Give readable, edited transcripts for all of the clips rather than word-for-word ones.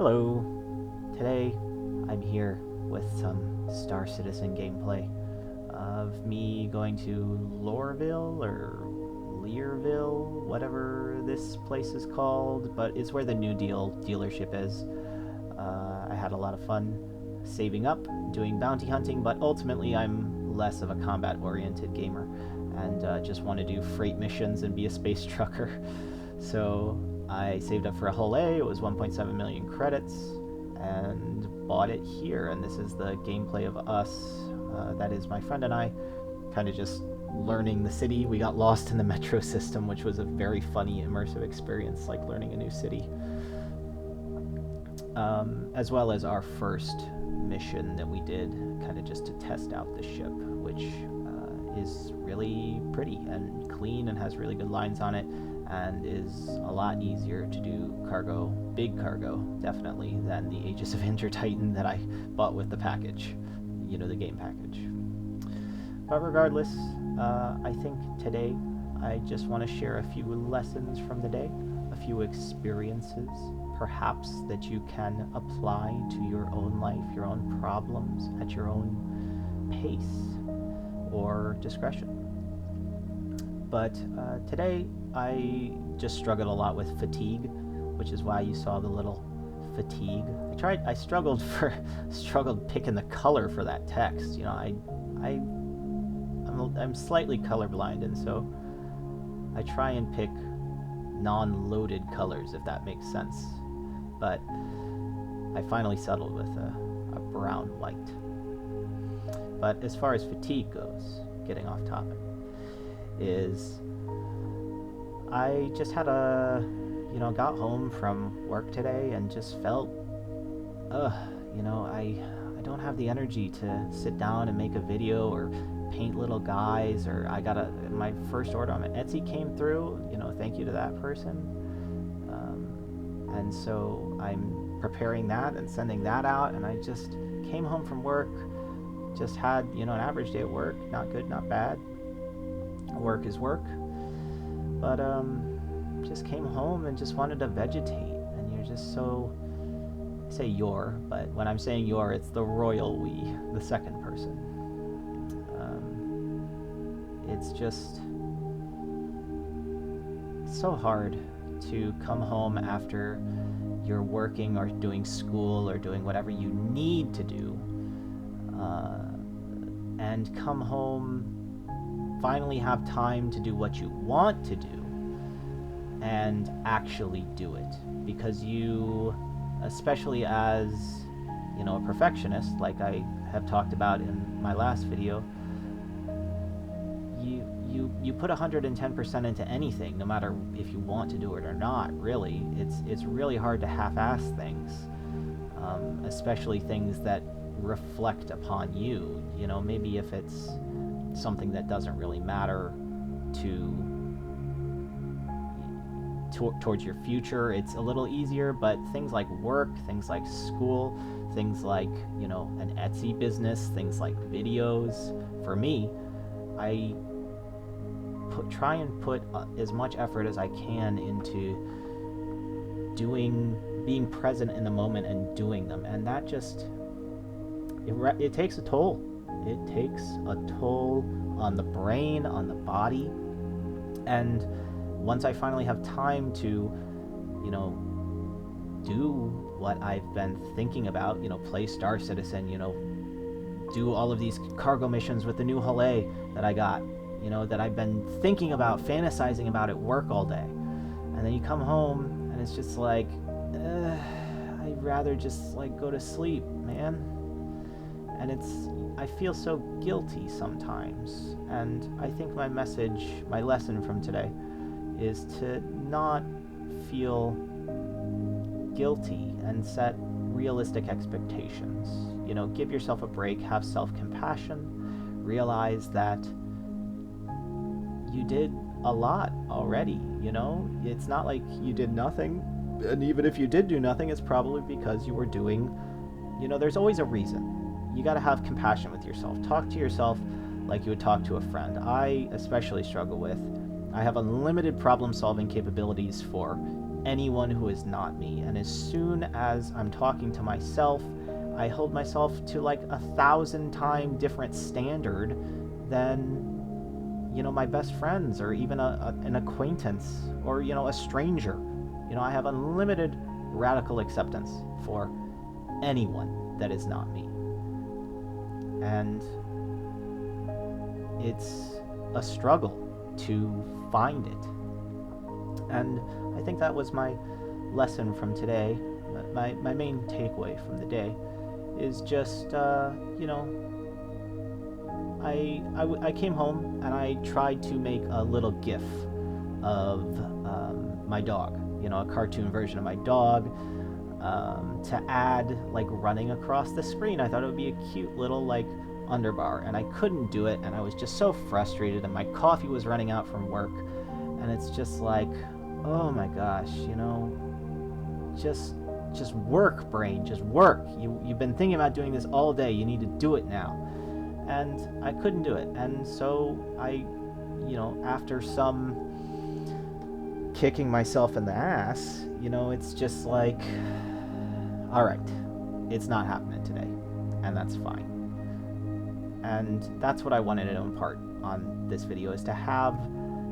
Hello. Today I'm here with some Star Citizen gameplay of me going to Loreville or Learville, whatever this place is called, but it's where the New Deal dealership is. I had a lot of fun saving up, doing bounty hunting, but ultimately I'm less of a combat-oriented gamer and just want to do freight missions and be a space trucker. So I saved up for a Hull A. It was 1.7 million credits and bought it here, and this is the gameplay of us. That is my friend and I kind of just learning the city. We got lost in the metro system, which was a very funny immersive experience, like learning a new city. As well as our first mission that we did kind of just to test out the ship, which is really pretty and clean and has really good lines on it, and is a lot easier to do cargo, big cargo, definitely, than the Aegis of Intertitan that I bought with the package, you know, the game package. But regardless, I think today I just want to share a few lessons from the day, a few experiences, perhaps that you can apply to your own life, your own problems, at your own pace or discretion. But today I just struggled a lot with fatigue, which is why you saw the little fatigue. I struggled picking the color for that text. You know, I'm slightly colorblind, and so I try and pick non-loaded colors, if that makes sense. But I finally settled with a brown white. But as far as fatigue goes, getting off topic, is I just had got home from work today and just felt, I don't have the energy to sit down and make a video or paint little guys, or my first order on Etsy came through, thank you to that person. And so I'm preparing that and sending that out, and I just came home from work, just had, an average day at work, not good, not bad. Work is work. But just came home and just wanted to vegetate, and you're just so, I say you're, but when I'm saying you're, it's the royal we, the second person. It's just so hard to come home after you're working or doing school or doing whatever you need to do, and come home, finally have time to do what you want to do and actually do it, because you, especially as a perfectionist, like I have talked about in my last video, you put 110% into anything, no matter if you want to do it or not. Really, it's really hard to half-ass things, especially things that reflect upon you. Maybe if it's something that doesn't really matter towards your future, it's a little easier. But things like work, things like school, things like an Etsy business, things like videos, for me, I try and put as much effort as I can into being present in the moment and doing them, and that just it takes a toll. It takes a toll on the brain, on the body. And once I finally have time to do what I've been thinking about, play Star Citizen, do all of these cargo missions with the new Hull A that I got, that I've been thinking about, fantasizing about at work all day. And then you come home and it's just like, I'd rather just go to sleep, man. And I feel so guilty sometimes. And I think my lesson from today is to not feel guilty and set realistic expectations. Give yourself a break, have self-compassion, realize that you did a lot already. It's not like you did nothing, and even if you did do nothing, it's probably because you were doing, there's always a reason. You got to have compassion with yourself. Talk to yourself like you would talk to a friend. I especially struggle with, I have unlimited problem-solving capabilities for anyone who is not me. And as soon as I'm talking to myself, I hold myself to like 1,000-time different standard than, my best friends, or even an acquaintance, or, a stranger. I have unlimited radical acceptance for anyone that is not me. And it's a struggle to find it. And I think that was my lesson from today. My main takeaway from the day is just, I came home and I tried to make a little GIF of my dog, a cartoon version of my dog, to add like running across the screen. I thought it would be a cute little like underbar, and I couldn't do it, and I was just so frustrated, and my coffee was running out from work, and it's just like, oh my gosh, just work, brain, just work. You've been thinking about doing this all day, you need to do it now. And I couldn't do it, and so I, after some kicking myself in the ass, it's just like, all right, it's not happening today, and that's fine. And that's what I wanted to impart on this video, is to have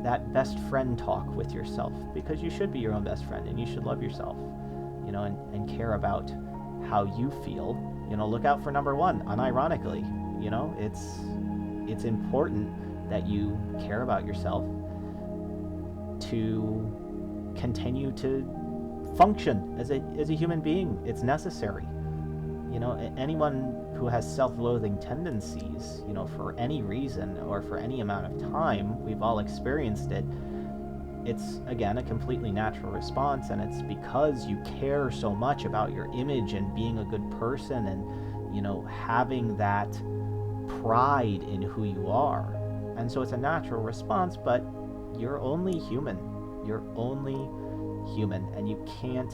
that best friend talk with yourself, because you should be your own best friend, and you should love yourself, and care about how you feel. Look out for number one, unironically. It's important that you care about yourself to continue to function as a human being. It's necessary. Anyone who has self-loathing tendencies, for any reason or for any amount of time, we've all experienced it. It's, again, a completely natural response, and it's because you care so much about your image and being a good person and, having that pride in who you are. And so it's a natural response, but you're only human. You're only human, and you can't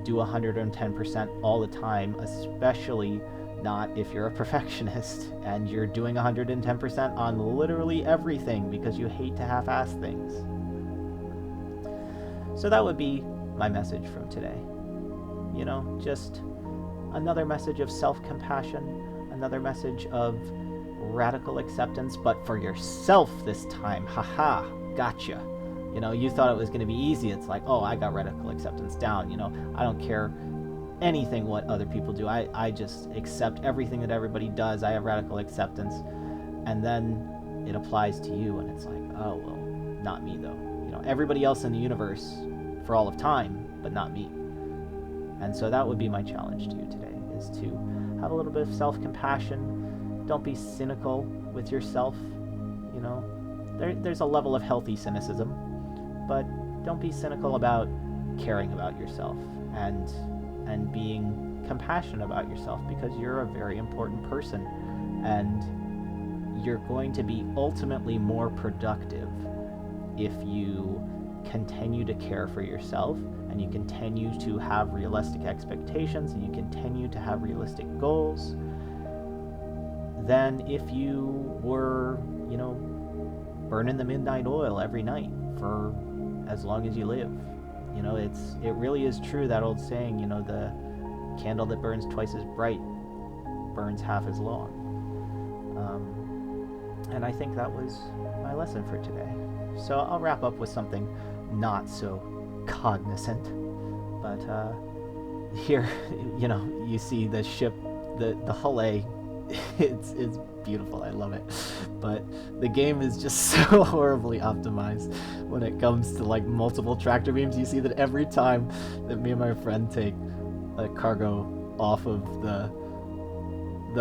do 110% all the time, especially not if you're a perfectionist and you're doing 110% on literally everything because you hate to half-ass things. So that would be my message from today. Just another message of self-compassion, another message of radical acceptance, but for yourself this time. Haha, gotcha. You thought it was going to be easy. It's like, oh, I got radical acceptance down. I don't care anything what other people do. I just accept everything that everybody does. I have radical acceptance. And then it applies to you, and it's like, oh, well, not me, though. Everybody else in the universe for all of time, but not me. And so that would be my challenge to you today, is to have a little bit of self-compassion. Don't be cynical with yourself. There's a level of healthy cynicism, but don't be cynical about caring about yourself and being compassionate about yourself, because you're a very important person, and you're going to be ultimately more productive if you continue to care for yourself, and you continue to have realistic expectations, and you continue to have realistic goals, than if you were, burning the midnight oil every night for as long as you live. It really is true, that old saying, the candle that burns twice as bright burns half as long. And I think that was my lesson for today. So I'll wrap up with something not so cognizant, but here, you see the ship, the Hull A. It's beautiful. I love it, but the game is just so horribly optimized when it comes to like multiple tractor beams. You see that every time that me and my friend take a cargo off of the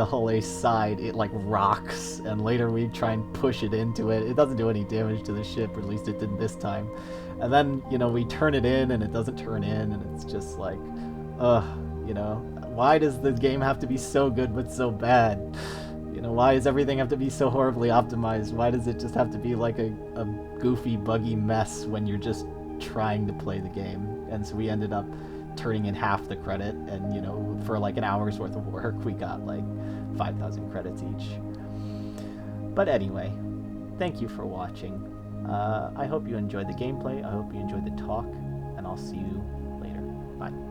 Hull A side, it like rocks, and later we try and push it into it. It doesn't do any damage to the ship, or at least it didn't this time. And then, we turn it in and it doesn't turn in, and it's just like, why does the game have to be so good but so bad? Why does everything have to be so horribly optimized? Why does it just have to be like a goofy, buggy mess when you're just trying to play the game? And so we ended up turning in half the credit, and for like an hour's worth of work we got like 5,000 credits each. But anyway, thank you for watching. I hope you enjoyed the gameplay, I hope you enjoyed the talk, and I'll I'll see you later. Bye.